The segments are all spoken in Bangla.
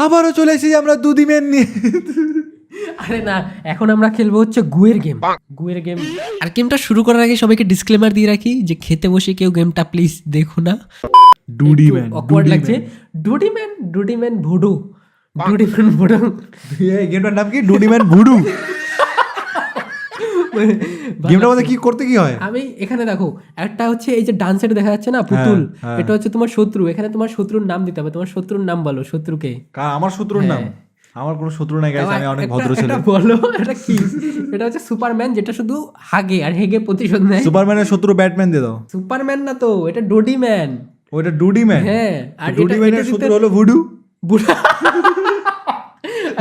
আবারও চলে এসেছি আমরা দুদিমেন নিয়ে। আরে না, এখন আমরা খেলবো হচ্ছে গুয়ের গেম। আর গেমটা শুরু করার আগে সবাইকে ডিসক্লেমার দিয়ে রাখি যে খেতে বসে কেউ গেমটা প্লিজ দেখো না, ডুডিম্যান অকওয়ার্ড লাগছে। ডুডিম্যান ভুডু। এই গেমটার নাম কি? ডুডিম্যান ভুডু। গেমটার মধ্যে কি করতে কি হয়? আমি এখানে দেখো একটা হচ্ছে এই যে ডান সাইডে দেখা যাচ্ছে না পুতুল, এটা হচ্ছে তোমার শত্রু। এখানে তোমার শত্রুর নাম দিতে হবে, তোমার শত্রুর নাম বলো। শত্রুকে আমার শত্রুর নাম? আমার কোনো শত্রু নাই গাইস, আমি অনেক ভদ্র ছেলে। এটা বলো, এটা কি? এটা হচ্ছে সুপারম্যান, যেটা শুধু হাগে আর হেগে প্রতিশোধ নেয়। সুপারম্যানের শত্রু ব্যাটম্যান দিয়ে দাও। সুপারম্যান না তো, এটা ডোডিম্যান। ওইটা ডুডিম্যান। হ্যাঁ, আর ডুডিম্যানের শত্রু হলো ভুডু।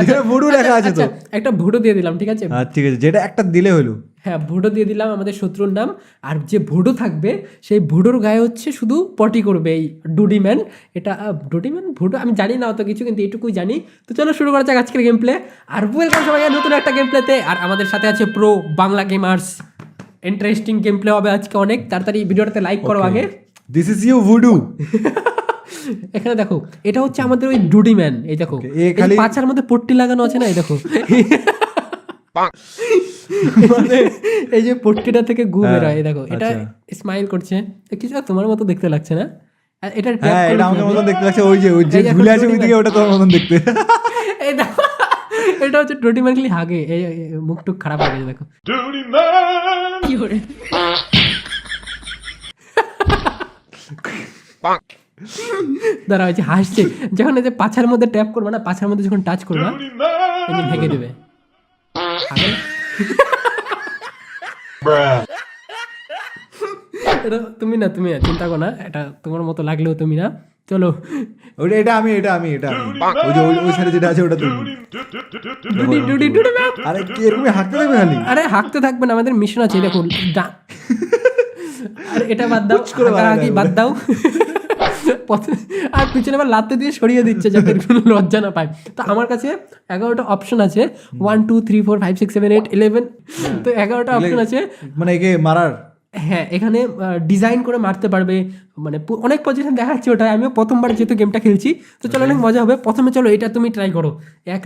এখানে ভুডু লেখা আছে তো। একটা ভুডো দিয়ে দিলাম, ঠিক আছে? ঠিক আছে, যেটা একটা দিলে হলো। হ্যাঁ, ভুডো দিয়ে দিলাম আমাদের শত্রুর নাম। আর যে ভুডো থাকবে সেই ভুডোর গায়ে হচ্ছে শুধু পটি করবে এই ডুডিম্যান। এটা ডুডিম্যান ভুডো আমি জানি না অত কিছু, কিন্তু এইটুকুই জানি। তো চলো শুরু করা যাক আজকের গেম প্লে। আর ওয়েলকাম সবাই নতুন একটা গেম প্লেতে। আর আমাদের সাথে আছে pro Bangla gamers. Interesting game play হবে আজকে অনেক। তাড়াতাড়ি ভিডিওটাতে লাইক করো আগে। This is you voodoo. এখানে দেখো, এটা হচ্ছে আমাদের ওই ডুডিম্যান। এই দেখো, এই পাছার মধ্যে পট্টি লাগানো আছে না, এই দেখো। মানে এই যে পট্টিটা থেকে গু বেরোয়, এই দেখো। এটা স্মাইল করছে, কিছু তোমার মতো দেখতে লাগছে না? এটা এটা আমার মতো দেখতে লাগছে। ওই যে ঝুলে আছে ওইদিকে, ওটা তোমার মতন দেখতে। এই দেখো, এটা হচ্ছে ডুডিম্যান খালি হাগে। এই মুখ টুক খারাপ হয়ে গেছে, দেখো। কি করে দাঁড়া, হয়েছে হাসছে যখন এই যে পাছার মধ্যে ট্যাপ করবে না, পাছার মধ্যে যখন টাচ করবে ভেঙে দেবে। এটা তুমি না চিন্তা করো না, এটা তোমার মতো লাগলেও তুমি না। চলো, এটা আমি। ওই যে ওই সাইডে যেটা আছে ওটা তুমি। আরে কি এরকম হাঁকতে থাকবে খালি? আরে হাঁকতে থাকবে না, আমাদের মিশন আছে। দেখুন, আর এটা বাদ দাও, বাদ দাও। আর পিছনে আবার লাত্তে দিয়ে সরিয়ে দিচ্ছে যাতে কোনো লজ্জা না পায়। তো আমার কাছে 11টা অপশন আছে, 1 2 3 4 5 6 7 8 11। তো 11টা অপশন আছে, মানে একে মারার। হ্যাঁ, এখানে ডিজাইন করে মারতে পারবে, মানে অনেক পজিশন দেখাচ্ছে ওটা। আমিও প্রথমবার যেহেতু গেমটা খেলছি, তো চলো অনেক মজা হবে। প্রথমে চলো এটা তুমি ট্রাই করো, 1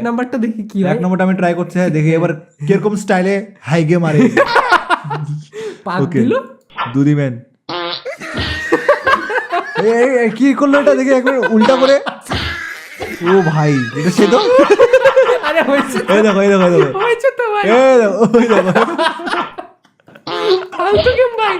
নাম্বারটা দেখি কি হয়। 1 নাম্বারটা আমি ট্রাই করছি, দেখি এবার কিরকম স্টাইলে হাইগে মারে। পাক দিল দুদিমেন। কি করলো এটা দেখি একবার উল্টা করে। ও ভাই, এটা সে তো। আরে হয়েছে, এই দেখো হয়েছে তো ভাই। ওই দেখো ফালতু গেম ভাই।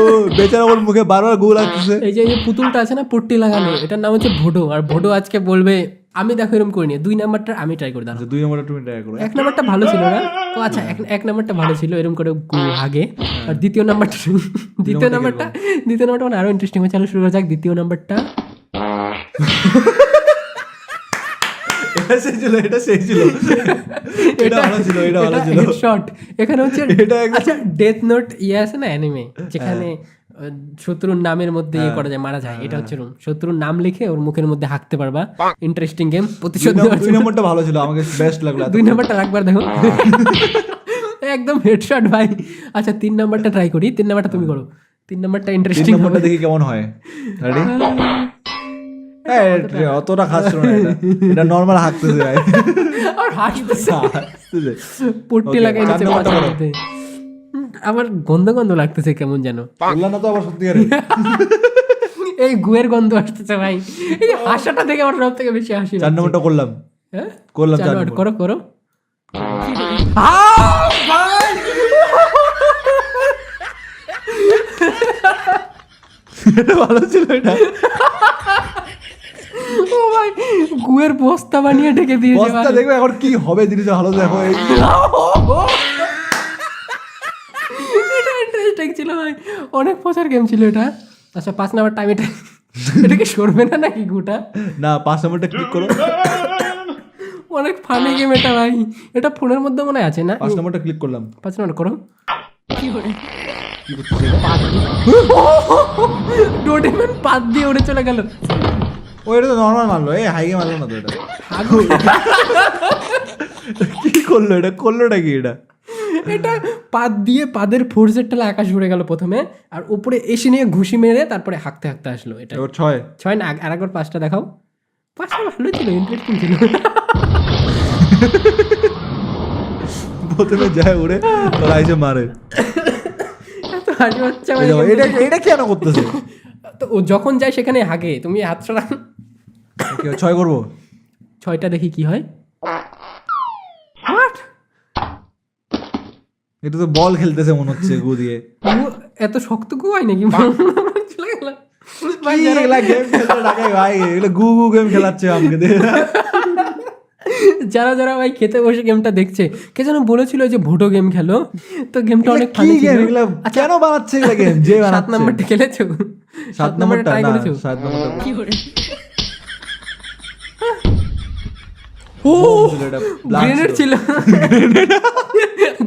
ও বেচারা ওর মুখে বারবার গু লাগতেছে। এই যে পুতুলটা আছে না পট্টি লাগানো, এটার নাম হচ্ছে ভোডো। আর ভোডো আজকে বলবে, আমি দেখো এরকম করিনি। 2 নাম্বারটা আমি ট্রাই করে দাঁড়াবো। 2 নাম্বারটা তুমি ট্রাই করো। 1 নাম্বারটা ভালো ছিল না তো? আচ্ছা, 1 নাম্বারটা ভালো ছিল, এরকম করে আগে। আর দ্বিতীয় নাম্বারটা মানে আরো ইন্টারেস্টিং হয়েছে। চলো শুরু করা যাক দ্বিতীয় নাম্বারটা। এটা সেই ছিল। এটা ভালো ছিল। হেডশট। এখানে হচ্ছে আচ্ছা, ডেথ নোট আছে না অ্যানিমে, যেখানে শত্রুর নামের মধ্যে করা যায়, মারা যায়। এটা হচ্ছে শত্রুর নাম লিখে ওর মুখের মধ্যে হাঁকতে পারবা। ইন্টারেস্টিং গেম, প্রতিশোধ নেওয়ার। 2 নাম্বারটা ভালো ছিল, আমাকে বেস্ট লাগলো। 2 নাম্বারটা রাখবার দেখো। একদম হেডশট ভাই। আচ্ছা 3 নাম্বারটা ট্রাই করি। 3 নাম্বারটা তুমি করো। 3 নাম্বারটা ইন্টারেস্টিং হবে, দেখি কেমন হয়। রেডি? অতটা খাচ্ছ না, এটা নরমাল হাঁকতেছে ভাই। আর হাসতেছে, পট্টি লাগাই নিচে পাছার মধ্যে। আমার গন্ধ লাগতেছে কেমন যেন। বললা না তো আবার সত্যি করে। এই গুয়ের গন্ধ আসতেছে ভাই। এই হাসাটা দেখে আমার সব থেকে বেশি হাসি। 4 নম্বরটা করলাম। হ্যাঁ করলাম। 4 নম্বর করো। এটা ভালো ছিল। এটা ও ভাই, গুয়ের বস্তা বানিয়ে ঢেকে দিয়েছে। বস্তা দেখবে এখন কি হবে জিনিসটা, ভালো দেখো। এটা ইন্টারেস্টিং ছিল ভাই, অনেক পছার গেম ছিল এটা। আচ্ছা 5 নাম্বার টাইম। এটা কি সরবে না নাকি গুটা? না, 5 নম্বরটা ক্লিক করো। অনেক ফানি গেম এটা ভাই। এটা ফোনের মধ্যে মনে আছে না? 5 নম্বরটা ক্লিক করলাম। 5 নাম্বার করো। কি করছে? ডোডেমন পাত দিয়ে উড়ে চলে গেল। ও এটা তো নরমাল মারলো, হাইগে মারলো না তো। এটা কি করলো? করলোটা কি? এটা পাত দিয়ে পাদের ফোর্সের ঠেলা আকাশ উড়ে গেল প্রথমে, আর উপরে এসে নিয়ে ঘুষি মেরে তারপরে হাঁকতে আসলো। এটা 6 না, আর একবার 5টা দেখাও। পাঁচটা ভালো ছিল, ইন্টারেস্টিং ছিল। প্রথমে যায় উড়ে তোরা এসে মারে। এত হাসি হচ্ছে আমার এই দেখো, এই এটা game এটা কেন করতেছে? তো ও যখন যায় সেখানে হাগে, তুমি হাত সরা। ওকে 6 করবো। 6টা দেখি কি হয়। What? এটা তো বল খেলতেছে মনে হচ্ছে গু দিয়ে। এত শক্ত গু হয় নাকি? চলে গেল ভাই। কি এগুলা গেম খেলতে ডাকে ভাই, এগুলো গু গু গেম খেলাচ্ছে আমাকে দিয়ে। যারা যারা ভাই খেতে বসে গেমটা দেখছে, কে যেন বলেছিল যে ভোটো গেম খেলো, তো গেমটা এগুলা অনেক কি ফানি ছিল। গেম এগুলা? কেন বানাচ্ছে এগুলা গেম? যে 7 বানাচ্ছে নাম্বারটা খেলেছো? 7 নম্বরটা ট্রাই না, করেছো? 7 নম্বরটা কি করে? ও ছিল এটা, black গ্রেনেড ছিল,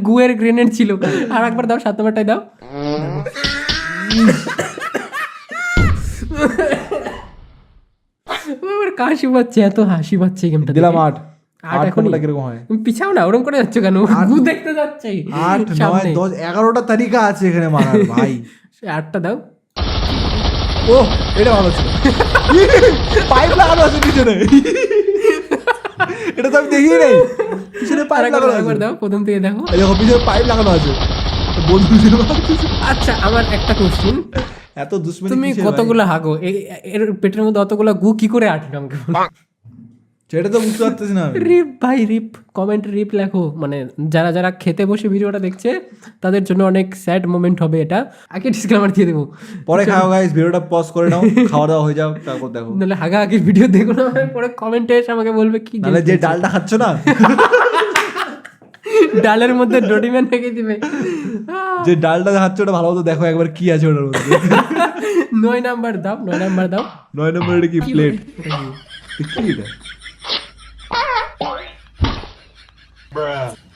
গুয়ের গ্রেনেড ছিল। আর একবার দাও, 7 নাম্বারটাই দাও। আমার কাশি পাচ্ছে, এত হাসি পাচ্ছে গেমটা দিলাম দেখে। 8। 8 8 এখনই? কোনটা কিরকম হয়? তুমি পিছাও না, ওরকম করে যাচ্ছ কেন? গু দেখতে যাচ্ছে 8 9 10 11টা তারিখা আছে এখানে মারার ভাই। 8টা দাও। ও এটা ভালো ছিল। পাইপ লাগানো আছে পিছনে। এটা তো আমি দেখি নাই, পিছনে পাইপ লাগানো একবার আছে। দাও, প্রথম থেকে দেখো। এই দেখো পিছনে পাইপ লাগানো আছে। বন্ধু ছিল মারতেছে। আচ্ছা, আমার একটা কোশ্চেন, এত দুশ্মনী তুমি কিসের ভাই? কতগুলো হাগো? এর পেটের মধ্যে অতগুলো গু কি করে আটকে আমাকে বলো? সেটা তো বুঝতে পারতেছি না আমি। রিপ ভাই রিপ, কমেন্টে রিপ লেখো। মানে যারা যারা খেতে বসে ভিডিওটা দেখছে তাদের জন্য অনেক স্যাড মোমেন্ট হবে এটা। আগে ডিসক্লেমার দিয়ে দেবো, পরে খাও গাইস, ভিডিওটা পজ করে নাও, খাওয়া দাওয়া হয়ে যাও, তারপর দেখো। নাহলে হাগা আগের ভিডিও দেখো না, পরে কমেন্টে এসে আমাকে বলবে কি নাহলে যে ডালটা খাচ্ছ না, ডালের মধ্যে ডোডিম্যান রেখে দিবে। যে ডালটা খাচ্ছ ওটা ভালো মতো দেখো একবার কি আছে ওটার মধ্যে। 9 নাম্বার দাও, 9 নাম্বার দাও। 9 নম্বর এটা কি প্লেট? কি এটা?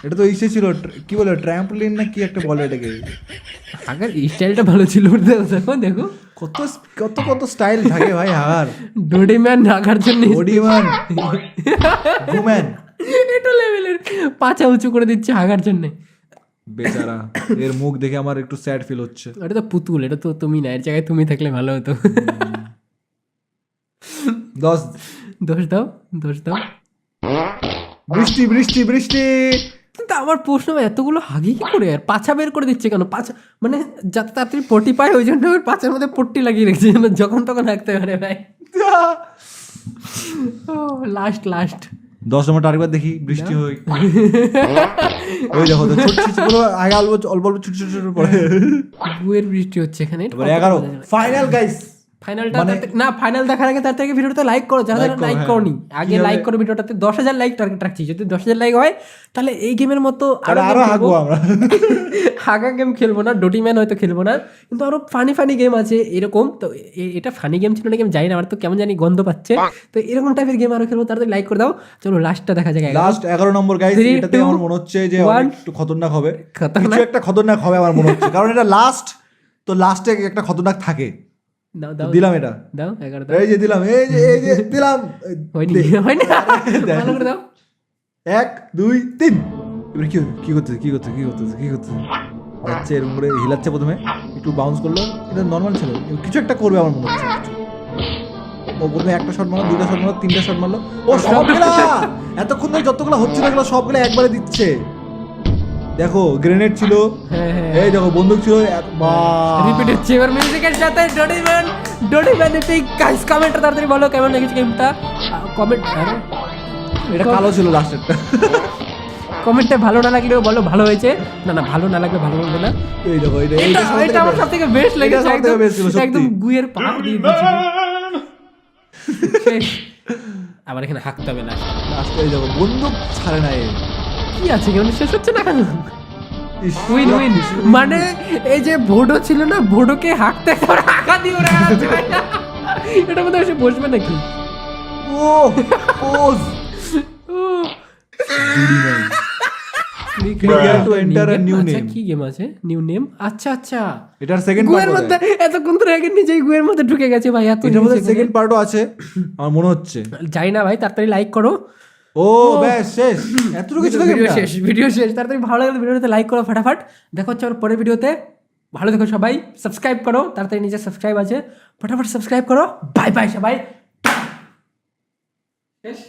এটা তো ইসে ছিল, কি বলে ট্র্যাম্পলিন না কি একটা বলে এটাকে। হাগার স্টাইলটা ভালো ছিল, দেখো দেখো কত কত কত স্টাইল থাকে ভাই হাগার। ডোডিম্যান হাগার জন্য ওডিমান গুম্যান এটা লেভেলের পাছা উঁচু করে দিচ্ছে হাগার জন্য। বেচারা, এর মুখ দেখে আমার একটু স্যাড ফিল হচ্ছে। এটা তো পুতুল, এটা তো তুমি না, এর জায়গায় তুমি থাকলে ভালো হতো। 10। দোষ দাও, দোষ দাও। বৃষ্টি বৃষ্টি বৃষ্টি। কিন্তু আমার প্রশ্ন, এতগুলো হাগি কি করে আর পাছা বের করে দিচ্ছে কেন? পাছা মানে যাতে তাড়াতাড়ি পট্টি পায়, ওই জন্য ওর পাছার মধ্যে পট্টি লাগিয়ে রেখেছে, যেন যখন তখন হাঁকতে পারে ভাই। ও লাস্ট লাস্ট 10 নম্বরটা আরেকবার দেখি, বৃষ্টি হয়। ওই দেখো তো ছোট ছোট গুলো আগে অল্প অল্প অল্প ছোট ছোট ছোট পড়ে। গুয়ের বৃষ্টি হচ্ছে এখানে। এবার 11 ফাইনাল গাইস। ফাইনালটা না, ফাইনাল দেখার আগে তার থেকে ভিডিওটা লাইক করো, যারা যারা লাইক করনি আগে লাইক করো ভিডিওটাতে। 10,000 লাইক টার্গেট রাখছি, যদি 10,000 লাইক হয় তাহলে এই গেমের মতো আরো হাগবো আমরা। হাগা গেম খেলবো না, ডোটিম্যান হয়তো খেলবো না, কিন্তু আরো ফানি ফানি গেম আছে এরকম। তো এটা ফানি গেম ছিল না, গেম জানি না, আমার তো কেমন জানি গন্ধ পাচ্ছে। তো এরকম টাইপের গেম আরো খেলবো, তাড়াতাড়ি লাইক করে দাও। চলো লাস্টটা দেখা যাক। লাস্ট 11 নম্বর গাইস, 3, এটাতে 2, আমার মনে হচ্ছে যে 1 একটু খতরনাক হবে। খতরনাক? কিছু একটা খতরনাক হবে আমার মনে হচ্ছে, কারণ এটা লাস্ট, তো লাস্টে একটা খতরনাক থাকে। দাও দাও দিলাম এটা, দাও 11 দাও। এই যে দিলাম, এই যে দিলাম। হয়নি হয়নি, ভালো করে দাও। 1 2 3। এবার কি করতেছে কি করতেছে কি করতেছে কি করতেছে? যাচ্ছে এরকম করে হিলাচ্ছে, প্রথমে একটু বাউন্স করলো, এটা নর্মাল ছিল, কিছু একটা করবে আমার মনে হচ্ছে। ও প্রথমে একটা শট মারলো, 2টা শট মারলো, 3টা শট মারলো। ও সবগুলা এতক্ষণ ধরে যতগুলো হচ্ছিল এগুলো সবগুলো একবারে দিচ্ছে। দেখো গ্রেনেড ছিল, হ্যাঁ হ্যাঁ, এই দেখো বন্দুক ছিল। রিপিট হচ্ছে এবার মিউজিকের সাথে। ডোডিম্যান এপিক। গাইস কমেন্টে তাড়াতাড়ি বলো কেমন লেগেছে গেমটা। কমেন্ট, আরে এটা কালো ছিল লাস্টেরটা। কমেন্টে ভালো না লাগলেও বলো ভালো হয়েছে। না না, ভালো না লাগলে ভালো বলবে না। এই দেখো এটা আমার সবথেকে বেস্ট লেগেছে, একদম একদম গুয়ের পাহাড় দিয়ে দিয়েছিল। শেষ। আবার এখানে হাঁকতে হবে না। লাস্টে এই দেখো বন্দুক ছাড়ে না এ। কি আছে কেমন শেষ হচ্ছে না কেন? ইস, উইন উইন। মানে এই যে ভোডো ছিল না, ভোডোকে হাঁকতে করে হাঁকা দিয়ে ওরা হাঁকছে। এটা মধ্যে এসে বসবে নাকি? ও pause Click to enter a new আচ্ছা, name. কি গেম আছে? New name. আচ্ছা আচ্ছা, এটার সেকেন্ড গুয়ের পার্ট মধ্যে এতক্ষণ ধরে আগে নিজেই গুয়ের মধ্যে ঢুকে গেছে ভাই। এত এটার মধ্যে সেকেন্ড পার্টও আছে আমার মনে হচ্ছে। যাই না ভাই, তাড়াতাড়ি লাইক করো। ও ব্যাস শেষ, এতটুকু কিছু ভিডিও শেষ, ভিডিও শেষ। তাড়াতাড়ি ভালো লাগলে ভিডিওতে লাইক করো ফটাফট। দেখা হচ্ছে আমার পরের ভিডিওতে। ভালো দেখো সবাই, সাবস্ক্রাইব করো তাড়াতাড়ি, নিজের সাবস্ক্রাইব আছে, ফটাফট সাবস্ক্রাইব করো। বাই বাই সবাই। শেষ